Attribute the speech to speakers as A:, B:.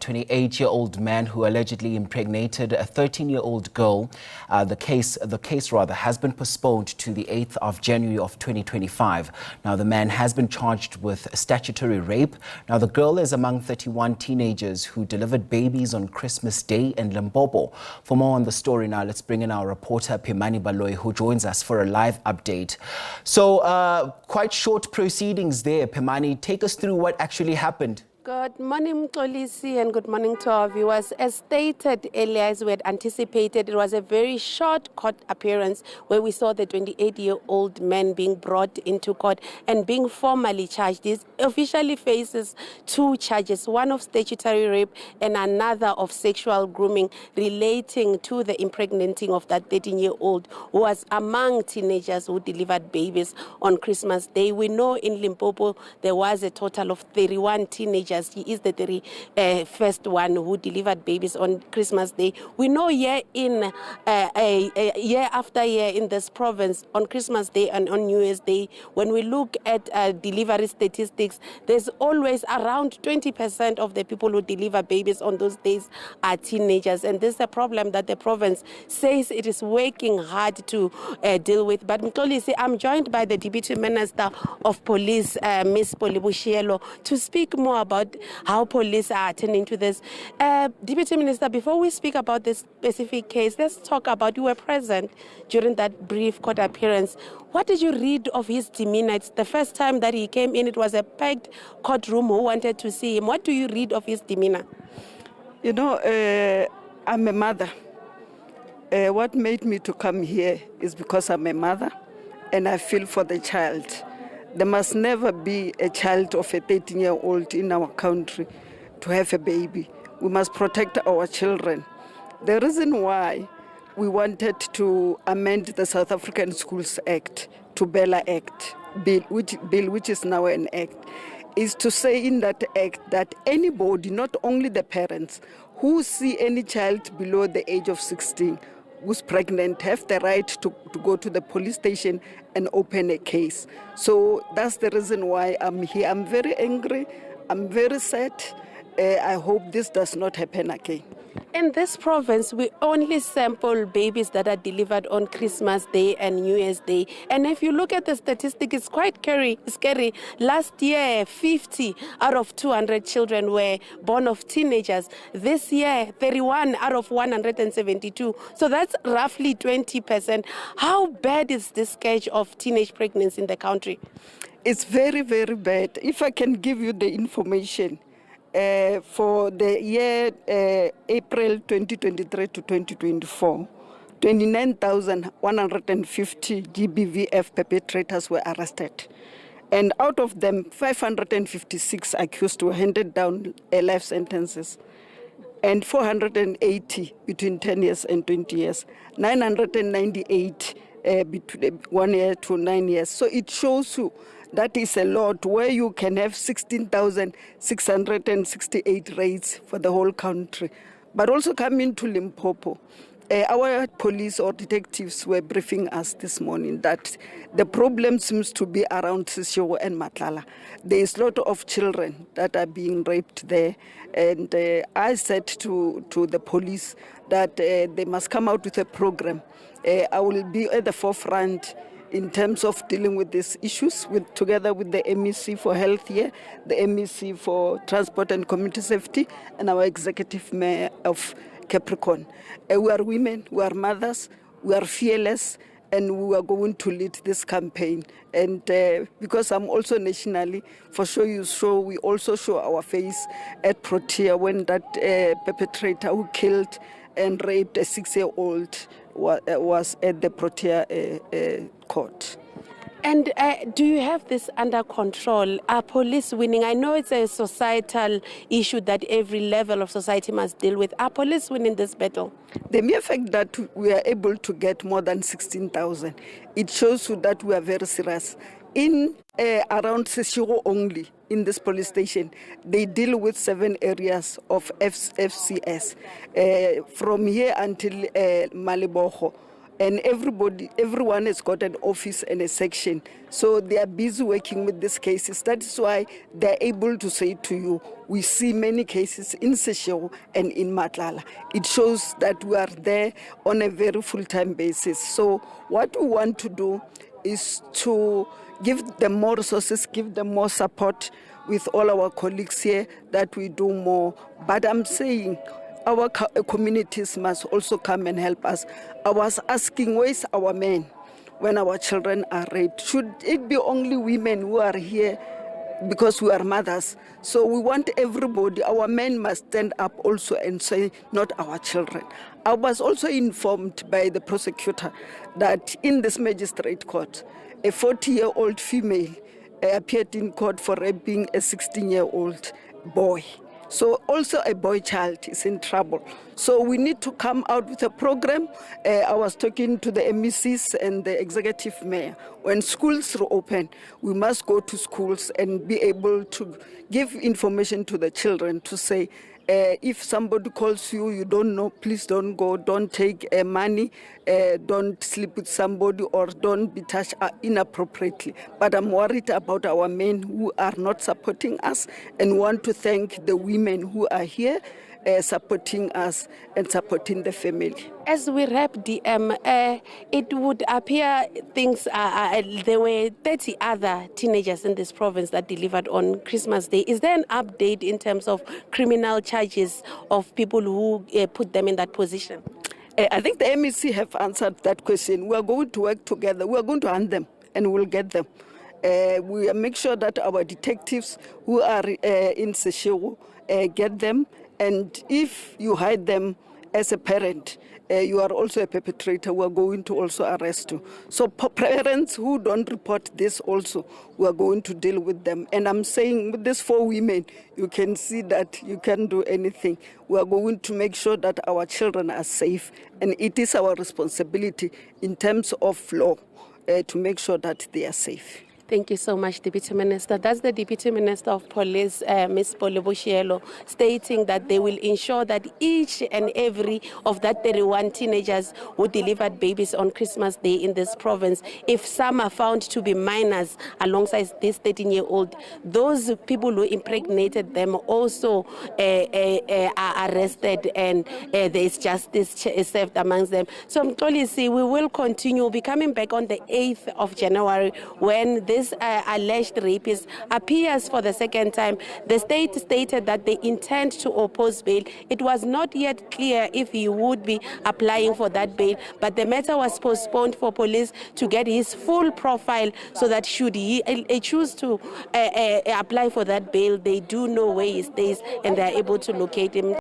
A: 28-year-old man who allegedly impregnated a 13-year-old girl. The case has been postponed to the 8th of January of 2025. Now, the man has been charged with statutory rape. Now, the girl is among 31 teenagers who delivered babies on Christmas Day in Limpopo. For more on the story now, let's bring in our reporter Pimani Baloyi, who joins us for a live update. So, quite short proceedings there. Pimani, take us through what actually happened.
B: Good morning, Mxolisi, and good morning to our viewers. As stated earlier, as we had anticipated, it was a very short court appearance where we saw the 28-year-old man being brought into court and being formally charged. He officially faces 2 charges, one of statutory rape and another of sexual grooming relating to the impregnating of that 13-year-old who was among teenagers who delivered babies on Christmas Day. We know in Limpopo there was a total of 31 teenagers. He is the first one who delivered babies on Christmas Day. We know year after year in this province, on Christmas Day and on New Year's Day, when we look at delivery statistics, there's always around 20% of the people who deliver babies on those days are teenagers. And this is a problem that the province says it is working hard to deal with. But Mxolisi, I'm joined by the Deputy Minister of Police, Ms. Polibushielo, to speak more about how police are attending to this. Deputy Minister, before we speak about this specific case, let's talk about, you were present during that brief court appearance. What did you read of his demeanor? It's the first time that he came in. It was a packed courtroom who wanted to see him. What do you read of his demeanor?
C: You know, I'm a mother. What made me to come here is because I'm a mother and I feel for the child. There must never be a child of a 13-year-old in our country to have a baby. We must protect our children. The reason why we wanted to amend the South African Schools Act to Bella Act, which is now an act, is to say in that act that anybody, not only the parents, who see any child below the age of 16 who's pregnant have the right to go to the police station and open a case. So that's the reason why I'm here. I'm very angry. I'm very sad. I hope this does not happen again.
B: In this province, we only sample babies that are delivered on Christmas Day and New Year's Day. And if you look at the statistic, it's quite scary. Last year, 50 out of 200 children were born of teenagers. This year, 31 out of 172. So that's roughly 20%. How bad is this scourge of teenage pregnancy in the country?
C: It's very, very bad. If I can give you the information, for the year April 2023 to 2024, 29,150 GBVF perpetrators were arrested. And out of them, 556 accused were handed down life sentences, and 480 between 10 years and 20 years, 998 between 1 year to 9 years. So it shows you that is a lot, where you can have 16,668 raids for the whole country. But also coming to Limpopo, our police or detectives were briefing us this morning that the problem seems to be around Sishogo and Matlala. There is a lot of children that are being raped there. And I said to the police that they must come out with a program. I will be at the forefront in terms of dealing with these issues, together with the MEC for Health here, the MEC for Transport and Community Safety, and our Executive Mayor of Capricorn. We are women, we are mothers, we are fearless, and we are going to lead this campaign. And because I'm also nationally, for sure we also show our face at Protea when that perpetrator who killed and raped a 6-year-old was at the Protea court.
B: And do you have this under control? Are police winning? I know it's a societal issue that every level of society must deal with. Are police winning this battle?
C: The mere fact that we are able to get more than 16,000, it shows you that we are very serious. In around Seshigo only, in this police station, they deal with 7 areas of FCS. From here until Maliboho, and everyone has got an office and a section. So they are busy working with these cases. That is why they're able to say to you, we see many cases in Seshego and in Matlala. It shows that we are there on a very full-time basis. So what we want to do is to give them more resources, give them more support with all our colleagues here, that we do more. But I'm saying our communities must also come and help us. I was asking, where's our men when our children are raped? Should it be only women who are here because we are mothers? So we want everybody. Our men must stand up also and say, not our children. I was also informed by the prosecutor that in this magistrate court, a 40-year-old female appeared in court for raping a 16-year-old boy. So also a boy child is in trouble. So we need to come out with a program. I was talking to the MECs and the executive mayor. When schools reopen, we must go to schools and be able to give information to the children to say, if somebody calls you, you don't know, please don't go, don't take money, don't sleep with somebody, or don't be touched inappropriately. But I'm worried about our men who are not supporting us, and want to thank the women who are here supporting us and supporting the family.
B: As we wrap DM, it would appear there were 30 other teenagers in this province that delivered on Christmas Day. Is there an update in terms of criminal charges of people who put them in that position?
C: I think the MEC have answered that question. We are going to work together. We are going to hunt them and we'll get them. We make sure that our detectives who are in Seshego get them. And if you hide them as a parent, you are also a perpetrator. We are going to also arrest you. So parents who don't report this also, we are going to deal with them. And I'm saying with these 4 women, you can see that you can't do anything. We are going to make sure that our children are safe. And it is our responsibility in terms of law to make sure that they are safe.
B: Thank you so much, Deputy Minister. That's the Deputy Minister of Police, Ms. Bolebo, stating that they will ensure that each and every of that 31 teenagers who delivered babies on Christmas Day in this province, if some are found to be minors alongside this 13-year-old, those people who impregnated them also are arrested, and there is justice served amongst them. So, Mxolisi, we will continue. We'll be coming back on the 8th of January when this alleged rapist appears for the second time. The state stated that they intend to oppose bail. It was not yet clear if he would be applying for that bail, but the matter was postponed for police to get his full profile, so that should he choose to apply for that bail, they do know where he stays and they are able to locate him.